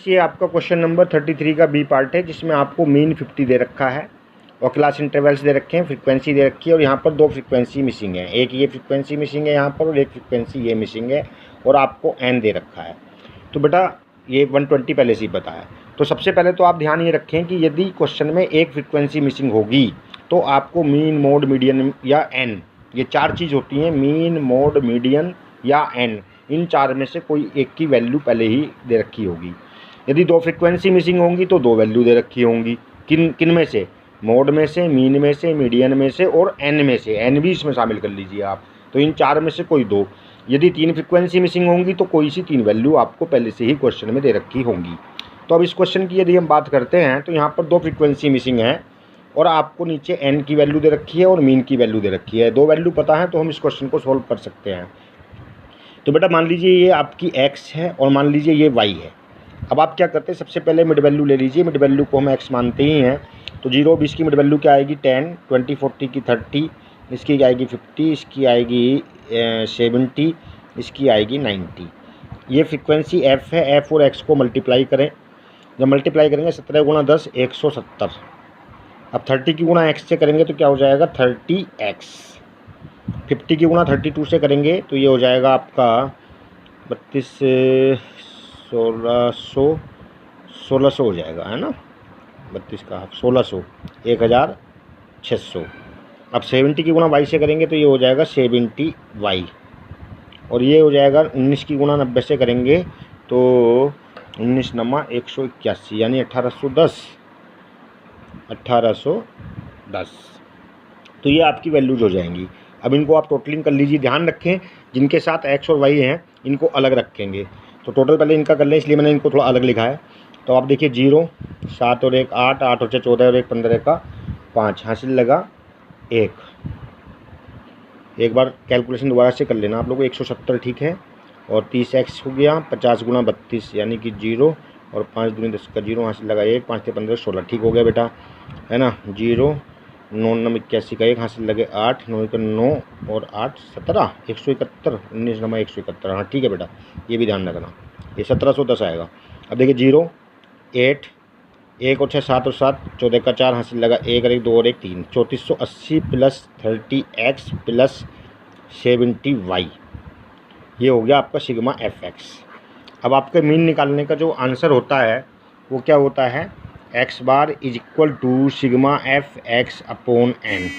Students, ये आपका question number 33 का बी पार्ट है, जिसमें आपको मीन 50 दे रखा है और क्लास इंटरवल्स दे रखे हैं, फ्रीक्वेंसी दे रखी है और यहाँ पर दो फ्रीक्वेंसी मिसिंग है। एक ये फ्रीक्वेंसी मिसिंग है यहाँ पर और एक फ्रीक्वेंसी ये मिसिंग है और आपको एन दे रखा है। तो बेटा ये 120 पहले से ही पता है। तो सबसे पहले तो आप ध्यान ये रखें कि यदि क्वेश्चन में एक फ्रीक्वेंसी मिसिंग होगी तो आपको मीन, मोड, मीडियन या एन, ये चार चीज़ होती हैं, मीन, मोड, मीडियन या एन, इन चार में से कोई एक की वैल्यू पहले ही दे रखी होगी। यदि दो फ्रीक्वेंसी मिसिंग होंगी तो दो वैल्यू दे रखी होंगी। किन में से? मोड में से, मीन में से, मीडियन में से और एन में से। एन भी इसमें शामिल कर लीजिए आप। तो इन चार में से कोई दो। यदि तीन फ्रीक्वेंसी मिसिंग होंगी तो कोई सी तीन वैल्यू आपको पहले से ही क्वेश्चन में दे रखी होंगी। तो अब इस क्वेश्चन की यदि हम बात करते हैं तो यहाँ पर दो फ्रीक्वेंसी मिसिंग है और आपको नीचे एन की वैल्यू दे रखी है और मीन की वैल्यू दे रखी है। दो वैल्यू पता है तो हम इस क्वेश्चन को सोल्व कर सकते हैं। तो बेटा मान लीजिए ये आपकी एक्स है और मान लीजिए ये वाई है। अब आप क्या करते हैं, सबसे पहले मिड वैल्यू ले लीजिए। मिड वैल्यू को हम एक्स मानते ही हैं। तो 0 20 की मिड वैल्यू क्या आएगी? 10, 20 40 की 30, इसकी आएगी 50, इसकी आएगी 70, इसकी आएगी 90। ये फ्रीक्वेंसी एफ़ है। एफ़ और एक्स को मल्टीप्लाई करें। जब मल्टीप्लाई करेंगे 17 गुणा 10 170। अब 30 की गुणा एक्स से करेंगे तो क्या हो जाएगा? 30x। 50 की गुणा 32 से करेंगे तो ये हो जाएगा आपका 32 1600 हो जाएगा, है ना। 32 का 1600 1600। अब 70 की गुणा वाई से करेंगे तो ये हो जाएगा 70y। और ये हो जाएगा 19 की गुणा 90 से करेंगे तो 19 नमा 181 यानी 1810। तो ये आपकी वैल्यूज हो जाएंगी। अब इनको आप टोटलिंग कर लीजिए। ध्यान रखें जिनके साथ एक्स और वाई हैं इनको अलग रखेंगे। तो टोटल पहले इनका कर लें, इसलिए मैंने इनको थोड़ा अलग लिखा है। तो आप देखिए 0 7 और 1 8, 8 और 6 14 और 1 15 का 5, हासिल लगा 1। एक बार कैलकुलेशन दोबारा से कर लेना आप लोग। 170 ठीक है और 30x हो गया 50 गुणा 32 यानी कि 0 और 5 दूनी 10 का 0, हासिल लगा 1, 5 से 15 16। ठीक हो गया बेटा, है ना। 0 9 9 81 का 1, हासिल लगे 8, 9 का 9 और 8 17 171, 19 नमा 171। हाँ ठीक है बेटा, ये भी ध्यान रखना। ये 1710 आएगा। अब देखिए 0 8 1 और 6 7 और 7 14 का 4, हासिल लगा 1 और 1 2 और 1 3। 3480 प्लस 30x प्लस 70y, ये हो गया आपका सिग्मा एफ एक्स। अब आपके मीन निकालने का जो आंसर होता है वो क्या होता है? X bar is equal to sigma f x upon n.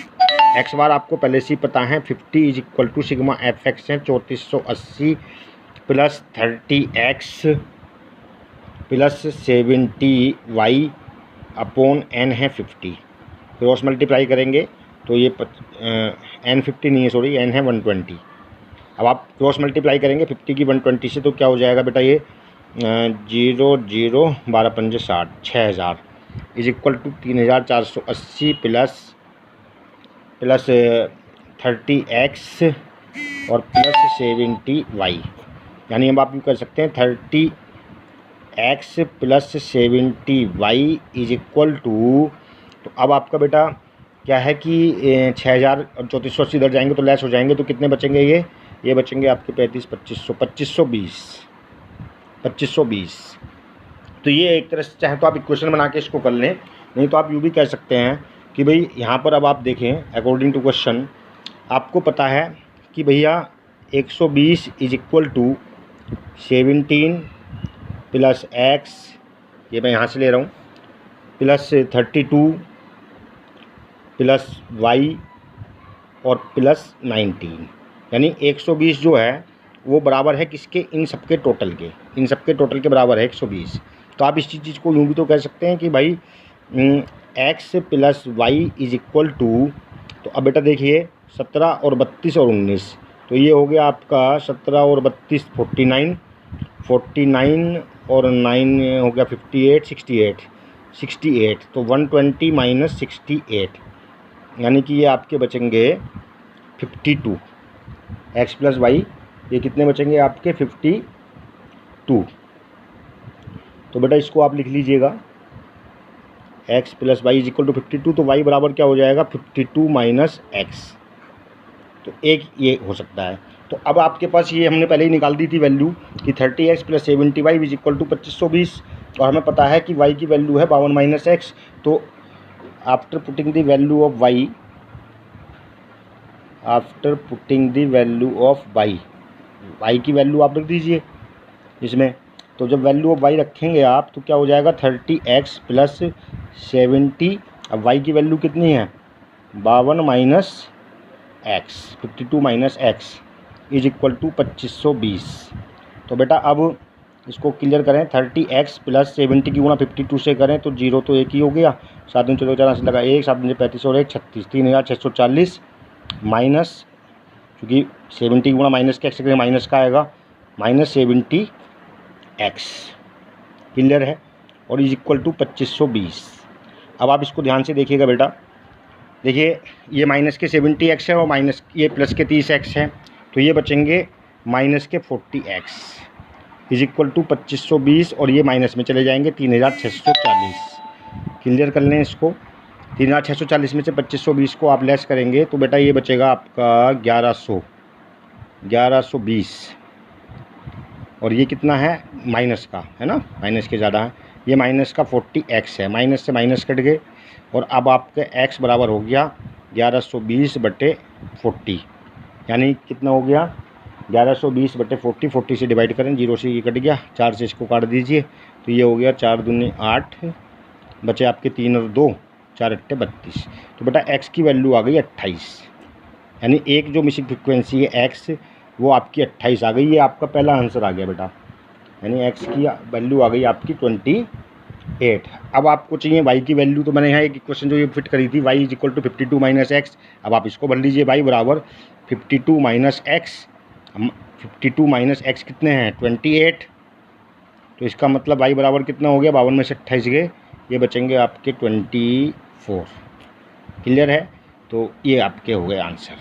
X bar आपको पहले से ही पता है 50 is equal to sigma f x है 3480 plus 30x plus 70y upon N है 50। क्रॉस मल्टीप्लाई करेंगे तो ये एन 50 नहीं है, सॉरी, एन है 120। अब आप क्रॉस मल्टीप्लाई करेंगे 50 की 120 से तो क्या हो जाएगा बेटा? ये 0 0 12 5 60 6000 is equal to 3480 plus 30x और प्लस 70y। यानी अब आप यूँ कर सकते हैं 30x plus 70y is equal to, तो अब आपका बेटा क्या है कि 6000 और 3480 इधर जाएंगे तो लेस हो जाएंगे तो कितने बचेंगे? ये बचेंगे आपके 35 2520। तो ये एक तरह से चाहे तो आप इक्वेशन बना के इसको कर लें, नहीं तो आप यूँ भी कह सकते हैं कि भाई यहाँ पर अब आप देखें अकॉर्डिंग टू क्वेश्चन आपको पता है कि भैया 120 is equal to 17 plus X, ये मैं यहाँ से ले रहा हूँ, प्लस 32 प्लस वाई और प्लस 19। यानी 120 जो है वो बराबर है किसके? इन सबके टोटल के। इन सबके टोटल के बराबर है 120। तो आप इस चीज़ को यूँ भी तो कह सकते हैं कि भाई x plus Y is equal to, तो अब बेटा देखिए 17 और 32 और 19, तो ये हो गया आपका 17 और 32 49 और 9 हो गया 58 68। तो 120 माइनस 68 यानी कि ये आपके बचेंगे 52। x प्लस वाई ये कितने बचेंगे आपके? 52। तो बेटा इसको आप लिख लीजिएगा x plus Y is equal to 52। तो y बराबर क्या हो जाएगा? 52 माइनस एक्स। तो एक ये हो सकता है। तो अब आपके पास ये हमने पहले ही निकाल दी थी वैल्यू कि 30x plus 70y is equal to 2520। और हमें पता है कि y की वैल्यू है 52 माइनस एक्स। तो after putting the value of y, after putting the value of y की वैल्यू आप रख दीजिए इसमें। तो जब वैल्यू ऑफ y रखेंगे आप तो क्या हो जाएगा 30x प्लस 70। अब y की वैल्यू कितनी है 52 minus X, 52 minus X is equal to 2520। तो बेटा अब इसको क्लियर करें, 30x प्लस 70 की गुणा 52 से करें तो 0 तो एक ही हो गया, 7 दूनी 14 से लगा 1, 7 दूनी 35 और 1 36, 3640 माइनस, क्योंकि 70 की गुणा माइनस के एक्स करें माइनस का आएगा, माइनस 70x क्लियर है, और इज इक्वल टू 2520। अब आप इसको ध्यान से देखिएगा बेटा, देखिए ये माइनस के 70x है और माइनस ये प्लस के 30x है, तो ये बचेंगे माइनस के 40x इज इक्वल टू 2520, और ये माइनस में चले जाएंगे 3640। क्लियर कर लें इसको, 3640 में से 2520 को आप लेस करेंगे तो बेटा ये बचेगा आपका 1120, और ये कितना है माइनस का है ना, माइनस के ज़्यादा है, ये माइनस का 40x है, माइनस से माइनस कट गए, और अब आपके x बराबर हो गया 1120 बटे 40, यानी कितना हो गया 1120 बटे 40, 40 से डिवाइड करें, 0 से ये कट गया, 4 से इसको काट दीजिए तो ये हो गया 4 दूनी 8, बचे आपके 3 और 2, 4 अट्ठे 32। तो बेटा x की वैल्यू आ गई 28, यानी एक जो मिसिंग फ्रिक्वेंसी है x वो आपकी 28 आ गई, ये आपका पहला आंसर आ गया बेटा, यानी x की वैल्यू आ गई आपकी 28। अब आपको चाहिए y की वैल्यू, तो मैंने यहाँ एक इक्वेशन जो ये फिट करी थी y is equal to 52 minus X, अब आप इसको भर लीजिए, y बराबर 52 माइनस एक्स, 52 माइनस एक्स कितने हैं 28, तो इसका मतलब y बराबर कितना हो गया 52 में से 28 गए, ये बचेंगे आपके 24। क्लियर है, तो ये आपके हो गए आंसर।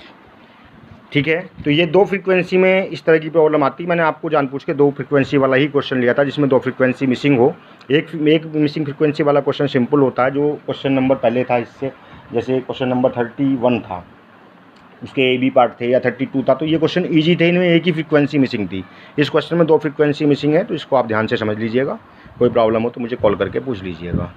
ठीक है, तो ये 2 फ्रीक्वेंसी में इस तरह की प्रॉब्लम आती है। मैंने आपको जानबूझ के 2 फ्रीक्वेंसी वाला ही क्वेश्चन लिया था जिसमें 2 फ्रीक्वेंसी मिसिंग हो। एक मिसिंग फ्रीक्वेंसी वाला क्वेश्चन सिंपल होता है, जो क्वेश्चन नंबर पहले था इससे, जैसे क्वेश्चन नंबर 31 था, उसके ए बी पार्ट थे, या 32 था, तो ये क्वेश्चन ईजी थे, इनमें एक ही फ्रीक्वेंसी मिसिंग थी। इस क्वेश्चन में 2 फ्रीक्वेंसी मिसिंग है, तो इसको आप ध्यान से समझ लीजिएगा। कोई प्रॉब्लम हो तो मुझे कॉल करके पूछ लीजिएगा।